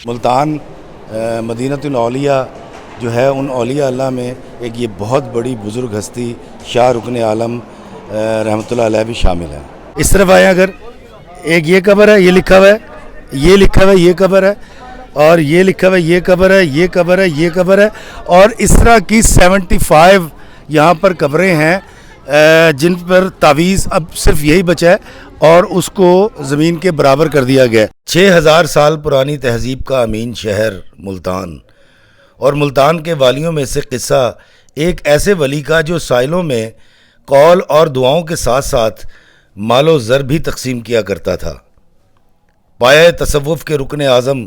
ملتان مدینۃ الاولیاء جو ہے ان اولیاء اللہ میں ایک یہ بہت بڑی بزرگ ہستی شاہ رکن عالم رحمۃ اللہ علیہ بھی شامل ہے۔ اس طرف آئے اگر ایک یہ قبر ہے، یہ لکھا ہوا ہے، یہ لکھا ہوا ہے، یہ قبر ہے، اور یہ لکھا ہوا ہے، یہ قبر ہے، یہ قبر ہے، یہ قبر ہے، اور اس طرح کی 75 یہاں پر قبریں ہیں جن پر تعویذ اب صرف یہی بچا ہے اور اس کو زمین کے برابر کر دیا گیا ہے۔ 6000 سال پرانی تہذیب کا امین شہر ملتان، اور ملتان کے والیوں میں سے قصہ ایک ایسے ولی کا جو سائلوں میں قول اور دعاؤں کے ساتھ ساتھ مال و زر بھی تقسیم کیا کرتا تھا۔ پایہ تصوف کے رکن اعظم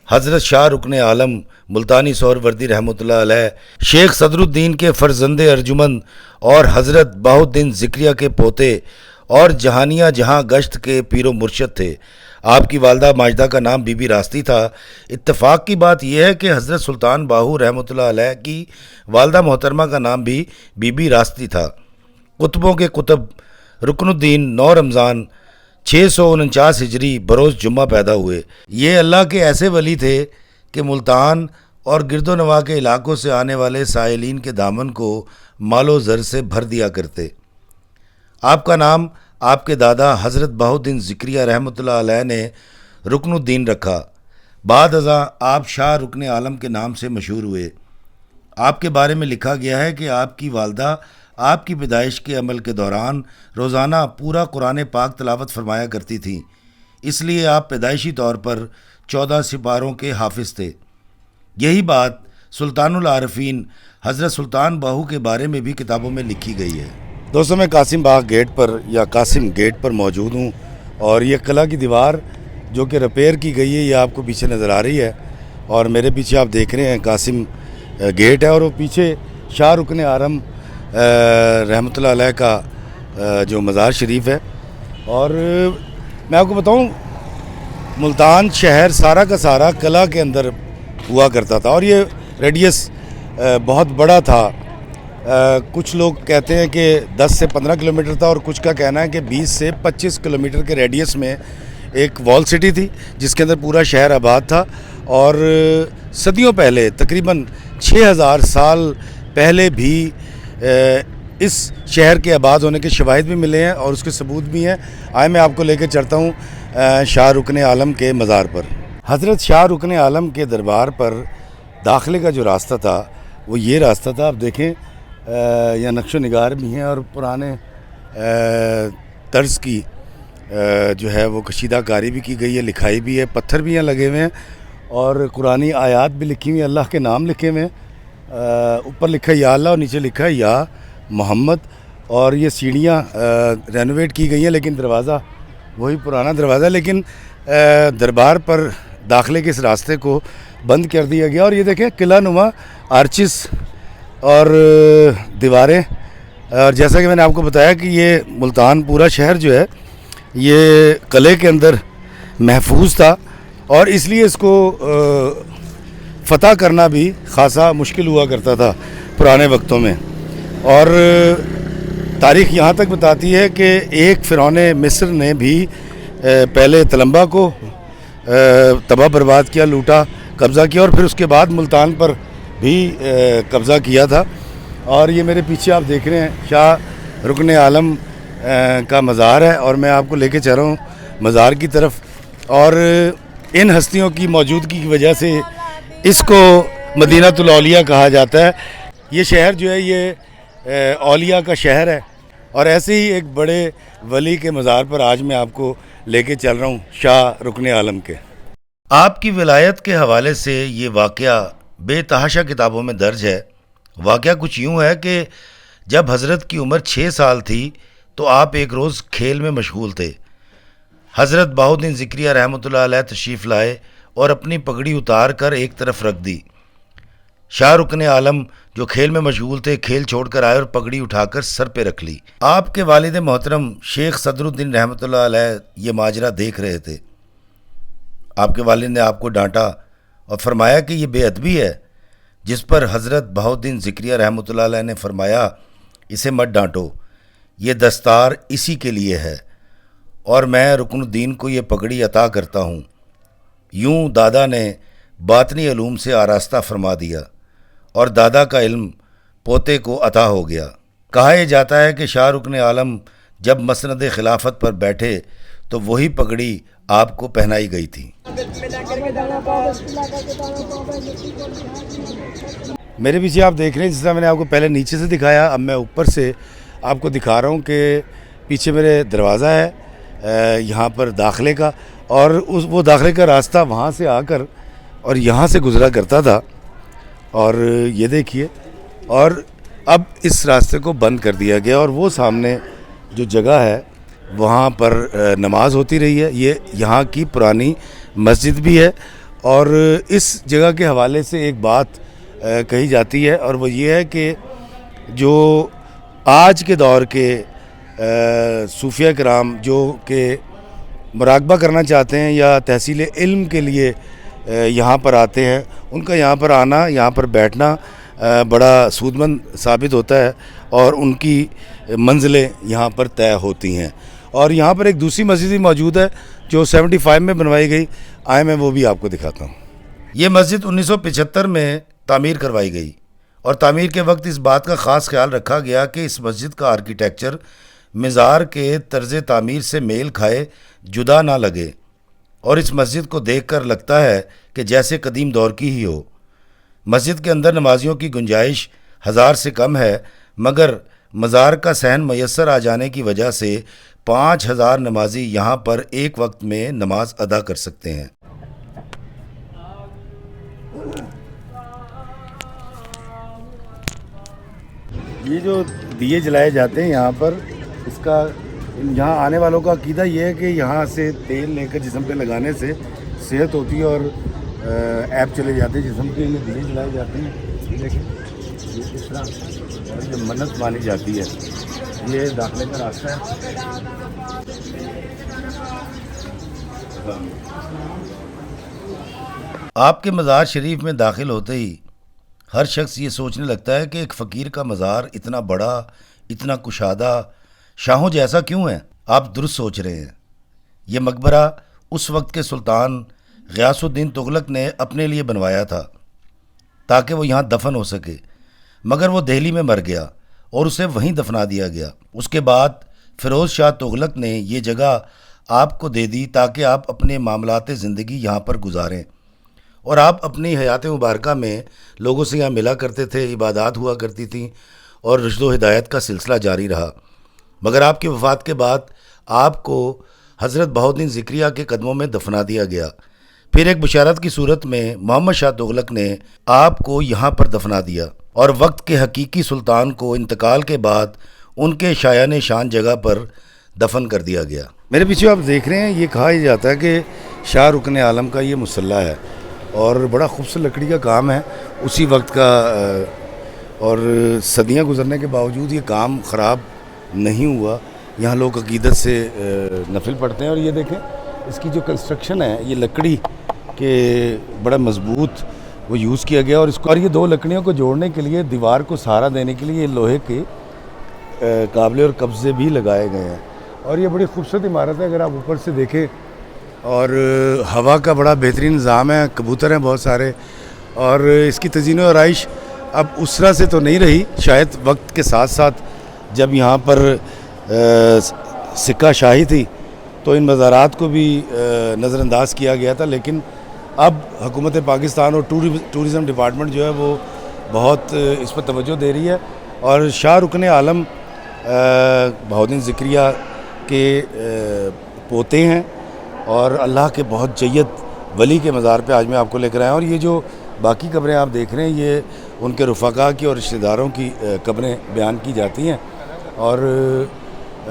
حضرت شاہ رکن عالم ملتانی سہروردی رحمۃ اللہ علیہ شیخ صدر الدین کے فرزند ارجمند اور حضرت بہاء الدین ذکریہ کے پوتے اور جہانیہ جہاں گشت کے پیر و مرشد تھے۔ آپ کی والدہ ماجدہ کا نام بی بی راستی تھا۔ اتفاق کی بات یہ ہے کہ حضرت سلطان باہو رحمۃ اللہ علیہ کی والدہ محترمہ کا نام بھی بی بی راستی تھا۔ قطبوں کے قطب رکن الدین 9 رمضان 649 ہجری بروز جمعہ پیدا ہوئے۔ یہ اللہ کے ایسے ولی تھے کہ ملتان اور گرد و نواح کے علاقوں سے آنے والے سائلین کے دامن کو مال و زر سے بھر دیا کرتے۔ آپ کا نام آپ کے دادا حضرت بہاء الدین ذکریہ رحمۃ اللہ علیہ نے رکن الدین رکھا۔ بعد ازاں آپ شاہ رکن عالم کے نام سے مشہور ہوئے۔ آپ کے بارے میں لکھا گیا ہے کہ آپ کی والدہ آپ کی پیدائش کے عمل کے دوران روزانہ پورا قرآن پاک تلاوت فرمایا کرتی تھیں، اس لیے آپ پیدائشی طور پر 14 سپاروں کے حافظ تھے۔ یہی بات سلطان العارفین حضرت سلطان باہو کے بارے میں بھی کتابوں میں لکھی گئی ہے۔ دوستوں میں قاسم باغ گیٹ پر یا قاسم گیٹ پر موجود ہوں، اور یہ قلعہ کی دیوار جو کہ ریپیئر کی گئی ہے یہ آپ کو پیچھے نظر آ رہی ہے، اور میرے پیچھے آپ دیکھ رہے ہیں قاسم گیٹ ہے، اور وہ پیچھے شاہ رکن عالم رحمۃ اللہ علیہ کا جو مزار شریف ہے۔ اور میں آپ کو بتاؤں ملتان شہر سارا کا سارا قلعہ کے اندر ہوا کرتا تھا، اور یہ ریڈیس بہت بڑا تھا۔ کچھ لوگ کہتے ہیں کہ 10 سے 15 کلومیٹر تھا، اور کچھ کا کہنا ہے کہ 20 سے 25 کلومیٹر کے ریڈیس میں ایک وال سٹی تھی جس کے اندر پورا شہر آباد تھا، اور صدیوں پہلے تقریباً 6000 سال پہلے بھی اس شہر کے آباد ہونے کے شواہد بھی ملے ہیں اور اس کے ثبوت بھی ہیں۔ آئے میں آپ کو لے کے چلتا ہوں شاہ رکن عالم کے مزار پر۔ حضرت شاہ رکن عالم کے دربار پر داخلے کا جو راستہ تھا وہ یہ راستہ تھا۔ آپ دیکھیں یا نقش و نگار بھی ہیں، اور پرانے طرز کی جو ہے وہ کشیدہ کاری بھی کی گئی ہے، لکھائی بھی ہے، پتھر بھی یہاں لگے ہوئے ہیں، اور قرآنی آیات بھی لکھی ہوئی ہیں، اللہ کے نام لکھے ہوئے ہیں۔ اوپر لکھا ہے یا اللہ اور نیچے لکھا ہے یا محمد، اور یہ سیڑھیاں رینوویٹ کی گئی ہیں لیکن دروازہ وہی پرانا دروازہ ہے، لیکن دربار پر داخلے کے اس راستے کو بند کر دیا گیا۔ اور یہ دیکھیں قلعہ نما آرچز اور دیواریں، اور جیسا کہ میں نے آپ کو بتایا کہ یہ ملتان پورا شہر جو ہے یہ قلعے کے اندر محفوظ تھا، اور اس لیے اس کو فتح کرنا بھی خاصا مشکل ہوا کرتا تھا پرانے وقتوں میں۔ اور تاریخ یہاں تک بتاتی ہے کہ ایک فرعون مصر نے بھی پہلے تلمبا کو تباہ برباد کیا، لوٹا، قبضہ کیا، اور پھر اس کے بعد ملتان پر بھی قبضہ کیا تھا۔ اور یہ میرے پیچھے آپ دیکھ رہے ہیں شاہ رکن عالم کا مزار ہے، اور میں آپ کو لے کے چل رہا ہوں مزار کی طرف۔ اور ان ہستیوں کی موجودگی کی وجہ سے اس کو مدینۃ الاولیاء کہا جاتا ہے۔ یہ شہر جو ہے یہ اولیاء کا شہر ہے، اور ایسے ہی ایک بڑے ولی کے مزار پر آج میں آپ کو لے کے چل رہا ہوں شاہ رکن عالم کے۔ آپ کی ولایت کے حوالے سے یہ واقعہ بے تحاشا کتابوں میں درج ہے۔ واقعہ کچھ یوں ہے کہ جب حضرت کی عمر 6 سال تھی تو آپ ایک روز کھیل میں مشغول تھے۔ حضرت بہاء الدین ذکریہ رحمۃ اللہ علیہ تشریف لائے اور اپنی پگڑی اتار کر ایک طرف رکھ دی۔ شاہ رکن عالم جو کھیل میں مشغول تھے کھیل چھوڑ کر آئے اور پگڑی اٹھا کر سر پہ رکھ لی۔ آپ کے والد محترم شیخ صدر الدین رحمۃ اللہ علیہ یہ ماجرا دیکھ رہے تھے۔ آپ کے والد نے آپ کو ڈانٹا اور فرمایا کہ یہ بے ادبی ہے، جس پر حضرت بہاء الدین ذکریہ رحمۃ اللہ علیہ نے فرمایا اسے مت ڈانٹو، یہ دستار اسی کے لیے ہے، اور میں رکن الدین کو یہ پگڑی عطا کرتا ہوں۔ یوں دادا نے باطنی علوم سے آراستہ فرما دیا اور دادا کا علم پوتے کو عطا ہو گیا۔ کہا یہ جاتا ہے کہ شاہ رکن عالم جب مسند خلافت پر بیٹھے تو وہی پگڑی آپ کو پہنائی گئی تھی۔ میرے پیچھے آپ دیکھ رہے ہیں، جس طرح میں نے آپ کو پہلے نیچے سے دکھایا، اب میں اوپر سے آپ کو دکھا رہا ہوں کہ پیچھے میرے دروازہ ہے یہاں پر داخلے کا، اور وہ داخلے کا راستہ وہاں سے آ کر اور یہاں سے گزرا کرتا تھا، اور یہ دیکھیے، اور اب اس راستے کو بند کر دیا گیا، اور وہ سامنے جو جگہ ہے وہاں پر نماز ہوتی رہی ہے۔ یہ یہاں کی پرانی مسجد بھی ہے، اور اس جگہ کے حوالے سے ایک بات کہی جاتی ہے، اور وہ یہ ہے کہ جو آج کے دور کے صوفیہ کرام جو کہ مراقبہ کرنا چاہتے ہیں یا تحصیل علم کے لیے یہاں پر آتے ہیں، ان کا یہاں پر آنا، یہاں پر بیٹھنا بڑا سودمند ثابت ہوتا ہے، اور ان کی منزلیں یہاں پر طے ہوتی ہیں۔ اور یہاں پر ایک دوسری مسجد بھی موجود ہے جو 75 میں بنوائی گئی، آئے میں وہ بھی آپ کو دکھاتا ہوں۔ یہ مسجد 1975 میں تعمیر کروائی گئی، اور تعمیر کے وقت اس بات کا خاص خیال رکھا گیا کہ اس مسجد کا آرکیٹیکچر مزار کے طرز تعمیر سے میل کھائے، جدا نہ لگے، اور اس مسجد کو دیکھ کر لگتا ہے کہ جیسے قدیم دور کی ہی ہو۔ مسجد کے اندر نمازیوں کی گنجائش 1000 سے کم ہے، مگر مزار کا صحن میسر آ جانے کی وجہ سے 5000 نمازی یہاں پر ایک وقت میں نماز ادا کر سکتے ہیں۔ یہ جو دیے جلائے جاتے ہیں یہاں پر، اس کا یہاں آنے والوں کا عقیدہ یہ ہے کہ یہاں سے تیل لے کر جسم پہ لگانے سے صحت ہوتی ہے اور ایپ چلے جاتے ہیں جسم کے، لیے دیے جلائے جاتے ہیں۔ یہ دیکھیں، یہ اس طرح اور یہ منت مانی جاتی ہے۔ یہ داخلے کا راستہ ہے۔ آپ کے مزار شریف میں داخل ہوتے ہی ہر شخص یہ سوچنے لگتا ہے کہ ایک فقیر کا مزار اتنا بڑا، اتنا کشادہ، شاہوں جیسا کیوں ہے؟ آپ درست سوچ رہے ہیں۔ یہ مقبرہ اس وقت کے سلطان غیاث الدین تغلق نے اپنے لیے بنوایا تھا تاکہ وہ یہاں دفن ہو سکے، مگر وہ دہلی میں مر گیا اور اسے وہیں دفنا دیا گیا۔ اس کے بعد فیروز شاہ تغلق نے یہ جگہ آپ کو دے دی تاکہ آپ اپنے معاملات زندگی یہاں پر گزاریں، اور آپ اپنی حیات مبارکہ میں لوگوں سے یہاں ملا کرتے تھے، عبادات ہوا کرتی تھیں، اور رشد و ہدایت کا سلسلہ جاری رہا۔ مگر آپ کی وفات کے بعد آپ کو حضرت بہاؤالدین ذکریہ کے قدموں میں دفنا دیا گیا۔ پھر ایک بشارت کی صورت میں محمد شاہ تغلق نے آپ کو یہاں پر دفنا دیا، اور وقت کے حقیقی سلطان کو انتقال کے بعد ان کے شایان شان جگہ پر دفن کر دیا گیا۔ میرے پیچھے آپ دیکھ رہے ہیں، یہ کہا یہ جاتا ہے کہ شاہ رکن عالم کا یہ مصلی ہے، اور بڑا خوبصورت لکڑی کا کام ہے اسی وقت کا، اور صدیاں گزرنے کے باوجود یہ کام خراب نہیں ہوا۔ یہاں لوگ عقیدت سے نفل پڑھتے ہیں، اور یہ دیکھیں اس کی جو کنسٹرکشن ہے، یہ لکڑی کے بڑا مضبوط وہ یوز کیا گیا، اور اس کو، اور یہ دو لکڑیوں کو جوڑنے کے لیے، دیوار کو سہارا دینے کے لیے لوہے کے قابلے اور قبضے بھی لگائے گئے ہیں، اور یہ بڑی خوبصورت عمارت ہے اگر آپ اوپر سے دیکھیں، اور ہوا کا بڑا بہترین نظام ہے، کبوتر ہیں بہت سارے، اور اس کی تزئین و آرائش اب اس طرح سے تو نہیں رہی، شاید وقت کے ساتھ ساتھ جب یہاں پر سکہ شاہی تھی تو ان مزارات کو بھی نظر انداز کیا گیا تھا، لیکن اب حکومت پاکستان اور ٹورزم ڈپارٹمنٹ جو ہے وہ بہت اس پر توجہ دے رہی ہے، اور شاہ رکن عالم بہاؤالدین ذکریہ کے پوتے ہیں، اور اللہ کے بہت جید ولی کے مزار پہ آج میں آپ کو لے کر آیا ہوں۔ اور یہ جو باقی قبریں آپ دیکھ رہے ہیں، یہ ان کے رفقا کی اور رشتہ داروں کی قبریں بیان کی جاتی ہیں، اور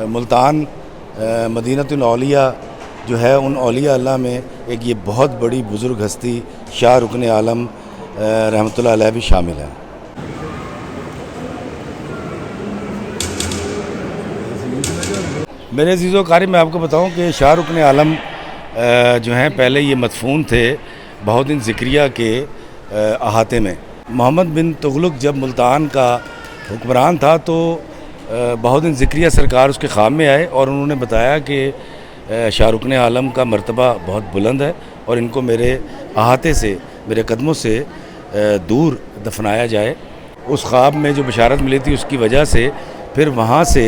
ملتان مدینۃ الاولیاء جو ہے، ان اولیاء اللہ میں ایک یہ بہت بڑی بزرگ ہستی شاہ رکن عالم رحمۃ اللہ علیہ بھی شامل ہے۔ میرے عزیز و اقارب، میں آپ کو بتاؤں کہ شاہ رکن عالم جو ہیں پہلے یہ مدفون تھے بہاؤالدین ذکریہ کے احاطے میں۔ محمد بن تغلق جب ملتان کا حکمران تھا تو بہاؤالدین ذکریہ سرکار اس کے خواب میں آئے، اور انہوں نے بتایا کہ شاہ رکن عالم کا مرتبہ بہت بلند ہے، اور ان کو میرے احاطے سے میرے قدموں سے دور دفنایا جائے. اس خواب میں جو بشارت ملی تھی اس کی وجہ سے پھر وہاں سے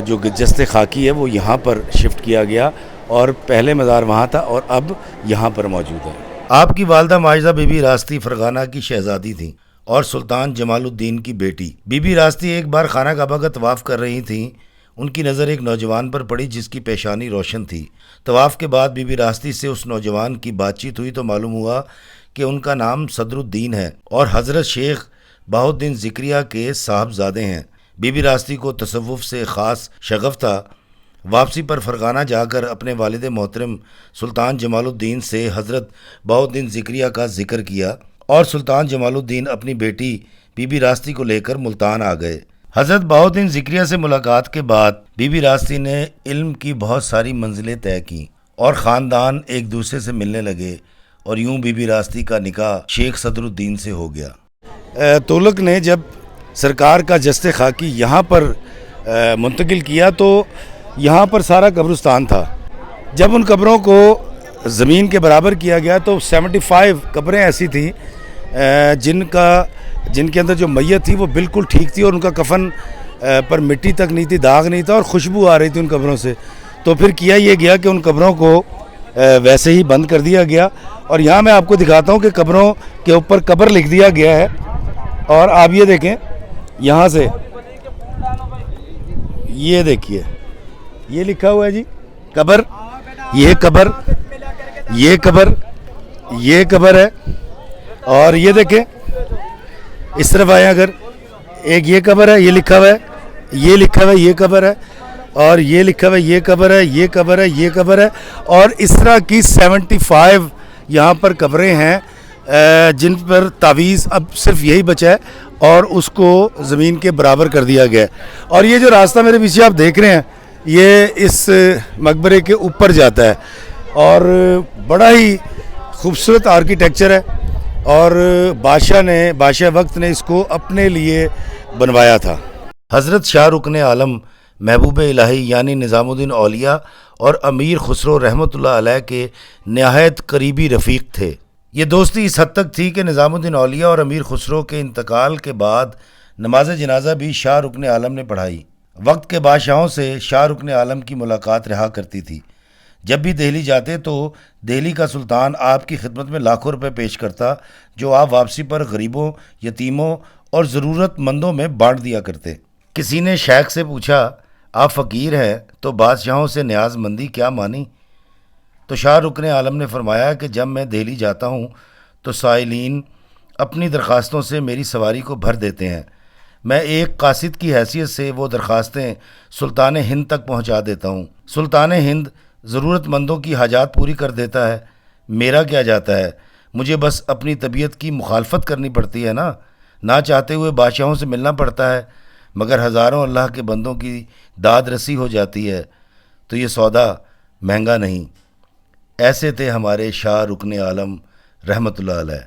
جو جسد خاکی ہے وہ یہاں پر شفٹ کیا گیا اور پہلے مزار وہاں تھا اور اب یہاں پر موجود ہے. آپ کی والدہ ماجدہ بی بی راستی فرغانہ کی شہزادی تھیں اور سلطان جمال الدین کی بیٹی. بی بی راستی ایک بار خانہ کعبہ کا طواف کر رہی تھیں. ان کی نظر ایک نوجوان پر پڑی جس کی پیشانی روشن تھی. طواف کے بعد بی بی راستی سے اس نوجوان کی بات چیت ہوئی تو معلوم ہوا کہ ان کا نام صدر الدین ہے اور حضرت شیخ بہاء الدین ذکریہ کے صاحبزادے ہیں. بی بی راستی کو تصوف سے خاص شغف تھا. واپسی پر فرغانہ جا کر اپنے والد محترم سلطان جمال الدین سے حضرت بہاء الدین ذکریہ کا ذکر کیا اور سلطان جمال الدین اپنی بیٹی بی بی راستی کو لے کر ملتان آ گئے. حضرت بہاء الدین ذکریہ سے ملاقات کے بعد بی بی راستی نے علم کی بہت ساری منزلیں طے کیں اور خاندان ایک دوسرے سے ملنے لگے اور یوں بی بی راستی کا نکاح شیخ صدر الدین سے ہو گیا. تغلق نے جب سرکار کا جسد خاکی یہاں پر منتقل کیا تو یہاں پر سارا قبرستان تھا. جب ان قبروں کو زمین کے برابر کیا گیا تو 75 قبریں ایسی تھیں جن کے اندر جو میت تھی وہ بالکل ٹھیک تھی اور ان کا کفن پر مٹی تک نہیں تھی، داغ نہیں تھا اور خوشبو آ رہی تھی ان قبروں سے. تو پھر کیا یہ گیا کہ ان قبروں کو ویسے ہی بند کر دیا گیا اور یہاں میں آپ کو دکھاتا ہوں کہ قبروں کے اوپر قبر لکھ دیا گیا ہے اور آپ یہ دیکھیں یہاں سے یہ دیکھیے یہ لکھا ہوا ہے جی قبر، یہ قبر، یہ قبر، یہ قبر ہے اور یہ دیکھیں اس طرف آئیں اگر ایک یہ قبر ہے، یہ لکھا ہوا ہے، یہ لکھا ہوا ہے یہ قبر ہے اور یہ لکھا ہوا ہے یہ قبر ہے، یہ قبر ہے، یہ قبر ہے اور اس طرح کی 75 یہاں پر قبریں ہیں جن پر تعویذ اب صرف یہی بچا ہے اور اس کو زمین کے برابر کر دیا گیا ہے. اور یہ جو راستہ میرے پیچھے آپ دیکھ رہے ہیں یہ اس مقبرے کے اوپر جاتا ہے اور بڑا ہی خوبصورت آرکیٹیکچر ہے اور بادشاہ وقت نے اس کو اپنے لیے بنوایا تھا. حضرت شاہ رکن عالم محبوب الہی یعنی نظام الدین اولیاء اور امیر خسرو رحمۃ اللہ علیہ کے نہایت قریبی رفیق تھے. یہ دوستی اس حد تک تھی کہ نظام الدین اولیاء اور امیر خسرو کے انتقال کے بعد نماز جنازہ بھی شاہ رکن عالم نے پڑھائی. وقت کے بادشاہوں سے شاہ رکن عالم کی ملاقات رہا کرتی تھی. جب بھی دہلی جاتے تو دہلی کا سلطان آپ کی خدمت میں لاکھوں روپے پیش کرتا جو آپ واپسی پر غریبوں، یتیموں اور ضرورت مندوں میں بانٹ دیا کرتے. کسی نے شیخ سے پوچھا آپ فقیر ہیں تو بادشاہوں سے نیاز مندی کیا مانی؟ تو شاہ رکن عالم نے فرمایا کہ جب میں دہلی جاتا ہوں تو سائلین اپنی درخواستوں سے میری سواری کو بھر دیتے ہیں. میں ایک قاصد کی حیثیت سے وہ درخواستیں سلطان ہند تک پہنچا دیتا ہوں. سلطان ہند ضرورت مندوں کی حاجات پوری کر دیتا ہے. میرا کیا جاتا ہے، مجھے بس اپنی طبیعت کی مخالفت کرنی پڑتی ہے نہ چاہتے ہوئے بادشاہوں سے ملنا پڑتا ہے، مگر ہزاروں اللہ کے بندوں کی داد رسی ہو جاتی ہے تو یہ سودا مہنگا نہیں. ایسے تھے ہمارے شاہ رکن عالم رحمۃ اللہ علیہ.